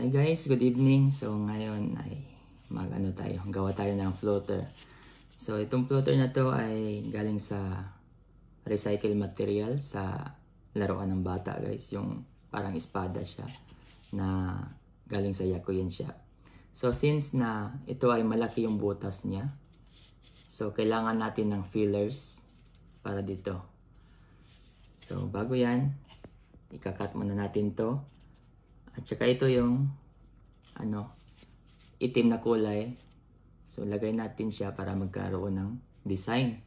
Hi guys, good evening. So ngayon ay gawa tayo ng floater. So itong floater na to ay galing sa recycle material sa laruan ng bata guys. Yung parang espada siya na galing sa Yakuyen siya. So since na ito ay malaki yung butas niya, so kailangan natin ng fillers para dito. So bago yan, ikakat muna natin to. At saka ito yung itim na kulay. So lagay natin siya para magkaroon ng design.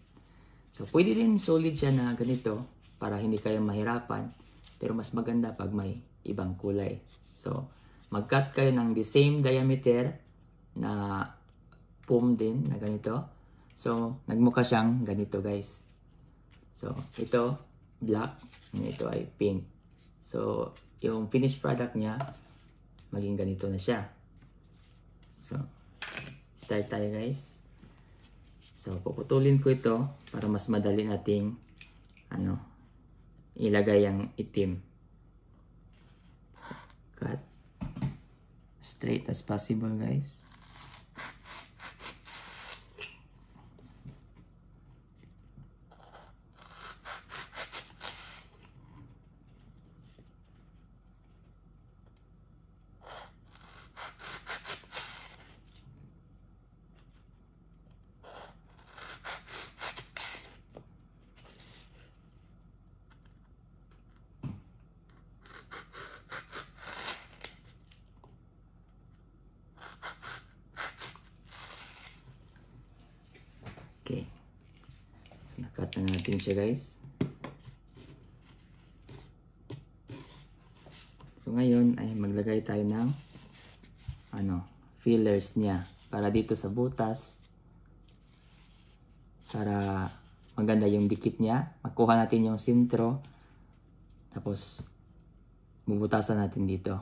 So pwede din solid siya na ganito para hindi kayo mahirapan. Pero mas maganda pag may ibang kulay. So mag-cut kayo ng the same diameter na foam din na ganito. So nagmukha siyang ganito guys. So ito black, ito ay pink. So yung finished product niya maging ganito na siya. So start tayo guys. So puputulin ko ito para mas madali nating ilagay ang itim. So, cut straight as possible guys. Okay. So, nakat na natin siya guys. So, ngayon ay maglagay tayo ng fillers niya para dito sa butas para maganda yung dikit niya. Makuha natin yung sentro tapos bubutasan natin dito.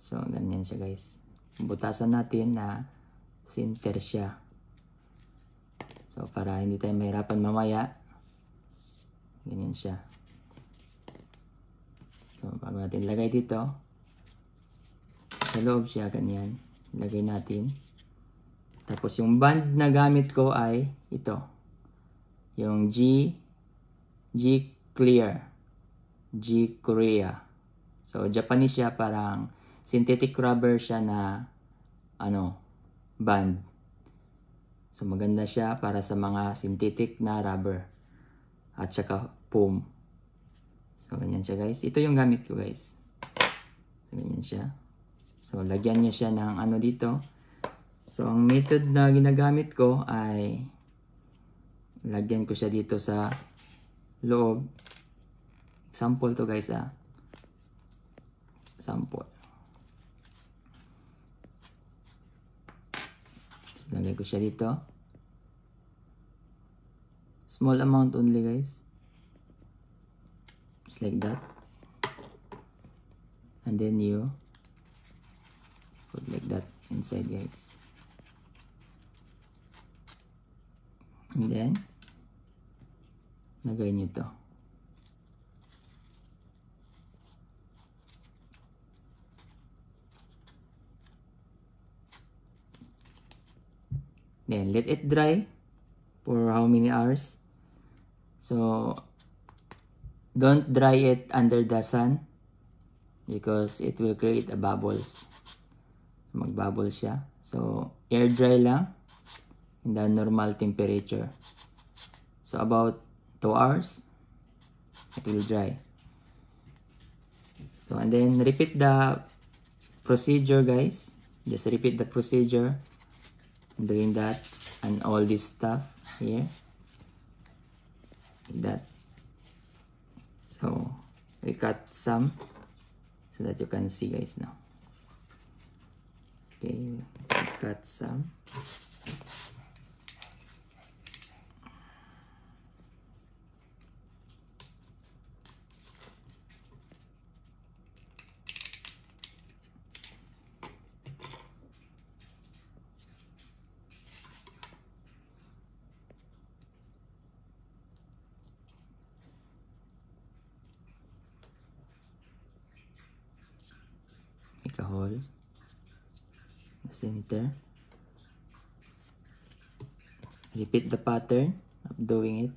So, ganyan siya guys. Bubutasan natin na center siya. So, para hindi tayo mahirapan mamaya, ganyan siya. So, bago natin lagay dito, sa loob siya, ganyan. Lagay natin. Tapos, yung band na gamit ko ay ito. Yung G Clear. G Korea. So, Japanese siya, parang synthetic rubber siya na, band. So maganda siya para sa mga synthetic na rubber at saka foam. So ganyan siya guys. Ito yung gamit ko guys. So ganyan siya. So lagyan nyo siya ng dito. So ang method na ginagamit ko ay lagyan ko siya dito sa loob. Sample to guys Sample. So, lagay ko siya dito. Small amount only guys. Just like that. And then you put like that inside guys. And then lagay nyo to. Then let it dry for how many hours? So don't dry it under the sun because it will create a bubbles. Mag-bubble siya. So air dry lang in the normal temperature. So about 2 hours it will dry. So and then repeat the procedure guys. Just repeat the procedure. Doing that and all this stuff here like that. So we cut some so that you can see guys now. Okay, we cut some. make a hole in the center. Repeat the pattern of doing it.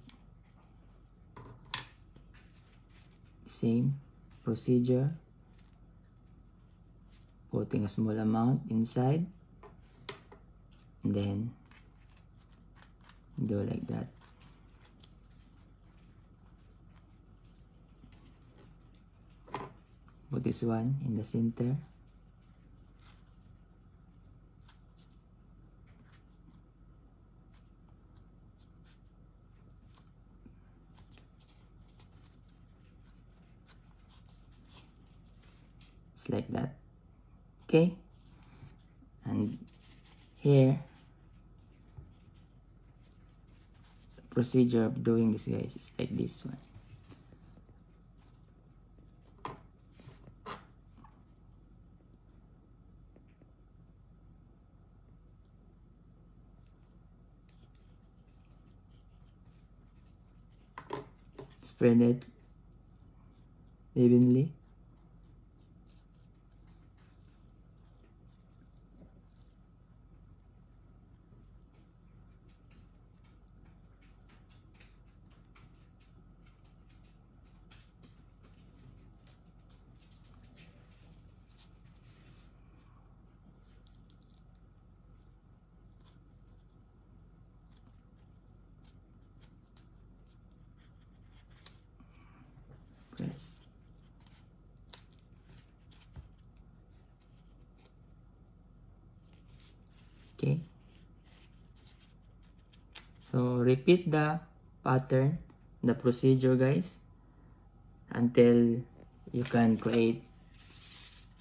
Same procedure. Putting a small amount inside. And then do like that. Put this one in the center. Just like that. Okay? And here, the procedure of doing this, guys, is like this one. Spread it evenly. Press. Okay. So repeat the pattern, the procedure, guys, until you can create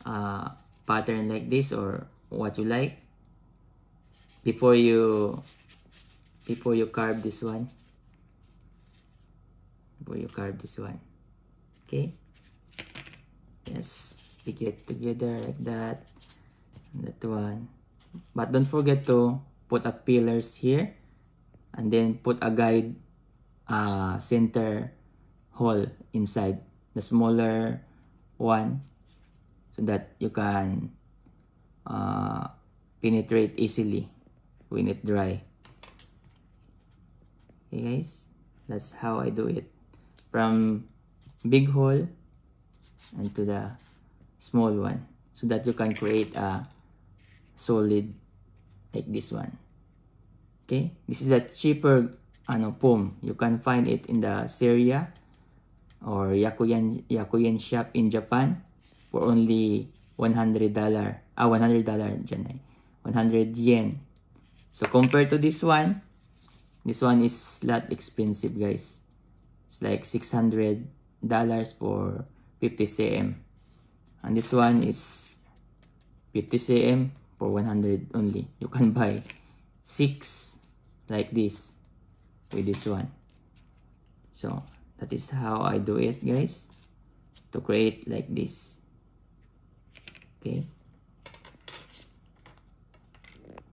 a pattern like this or what you like. Before you carve this one. Before you carve this one. Okay. Yes, stick it together like that. And that one. But don't forget to put up pillars here. And then put a guide center hole inside the smaller one. So that you can penetrate easily when it dry. Okay, guys. That's how I do it. From big hole and to the small one, so that you can create a solid like this one. Okay, this is a cheaper foam. You can find it in the Seria or Yakuyen shop in Japan for only $100. $100 dyan ay. 100 yen. So compared to this one is lot expensive, guys. It's like $600 for 50 cm. And this one is 50 cm for 100 only. You can buy 6 like this with this one. So that is how I do it, guys, to create like this. Okay.